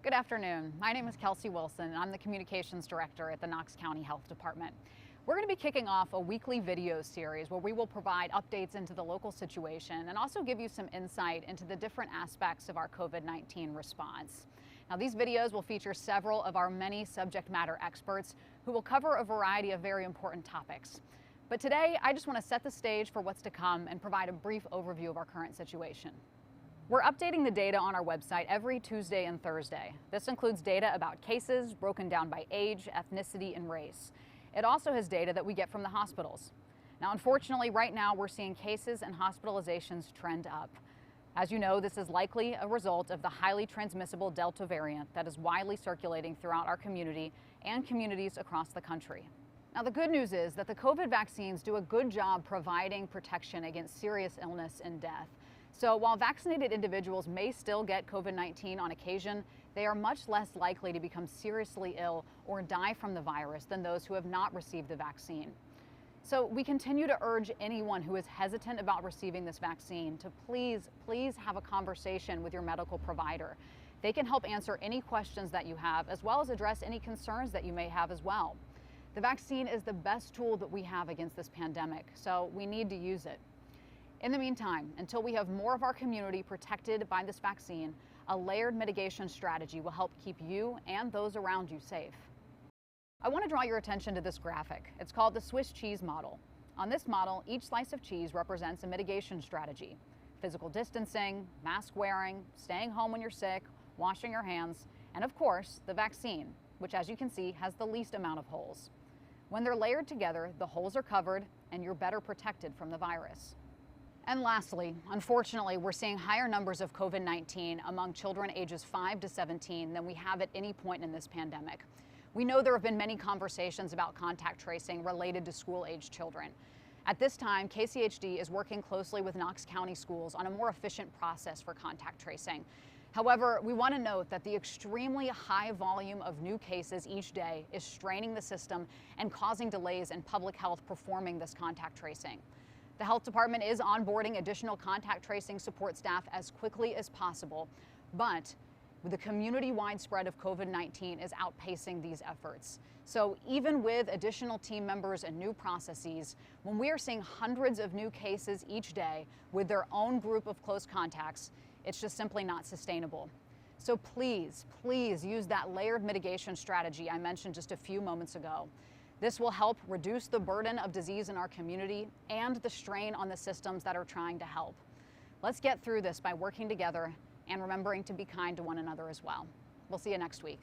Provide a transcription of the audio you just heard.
Good afternoon. My name is Kelsey Wilson, and I'm the Communications Director at the Knox County Health Department. We're going to be kicking off a weekly video series where we will provide updates into the local situation and also give you some insight into the different aspects of our COVID-19 response. Now, these videos will feature several of our many subject matter experts who will cover a variety of very important topics. But today, I just want to set the stage for what's to come and provide a brief overview of our current situation. We're updating the data on our website every Tuesday and Thursday. This includes data about cases broken down by age, ethnicity, and race. It also has data that we get from the hospitals. Now, unfortunately, right now we're seeing cases and hospitalizations trend up. As you know, this is likely a result of the highly transmissible Delta variant that is widely circulating throughout our community and communities across the country. Now, the good news is that the COVID vaccines do a good job providing protection against serious illness and death. So while vaccinated individuals may still get COVID-19 on occasion, they are much less likely to become seriously ill or die from the virus than those who have not received the vaccine. So we continue to urge anyone who is hesitant about receiving this vaccine to please have a conversation with your medical provider. They can help answer any questions that you have, as well as address any concerns that you may have as well. The vaccine is the best tool that we have against this pandemic, so we need to use it. In the meantime, until we have more of our community protected by this vaccine, a layered mitigation strategy will help keep you and those around you safe. I want to draw your attention to this graphic. It's called the Swiss cheese model. On this model, each slice of cheese represents a mitigation strategy: physical distancing, mask wearing, staying home when you're sick, washing your hands, and of course, the vaccine, which, as you can see, has the least amount of holes. When they're layered together, the holes are covered and you're better protected from the virus. And lastly, unfortunately, we're seeing higher numbers of COVID-19 among children ages 5 to 17 than we have at any point in this pandemic. We know there have been many conversations about contact tracing related to school-aged children. At this time, KCHD is working closely with Knox County schools on a more efficient process for contact tracing. However, we want to note that the extremely high volume of new cases each day is straining the system and causing delays in public health performing this contact tracing. The health department is onboarding additional contact tracing support staff as quickly as possible, but the community-wide spread of COVID-19 is outpacing these efforts. So even with additional team members and new processes, when we are seeing hundreds of new cases each day with their own group of close contacts, it's just simply not sustainable. So please use that layered mitigation strategy I mentioned just a few moments ago. This will help reduce the burden of disease in our community and the strain on the systems that are trying to help. Let's get through this by working together and remembering to be kind to one another as well. We'll see you next week.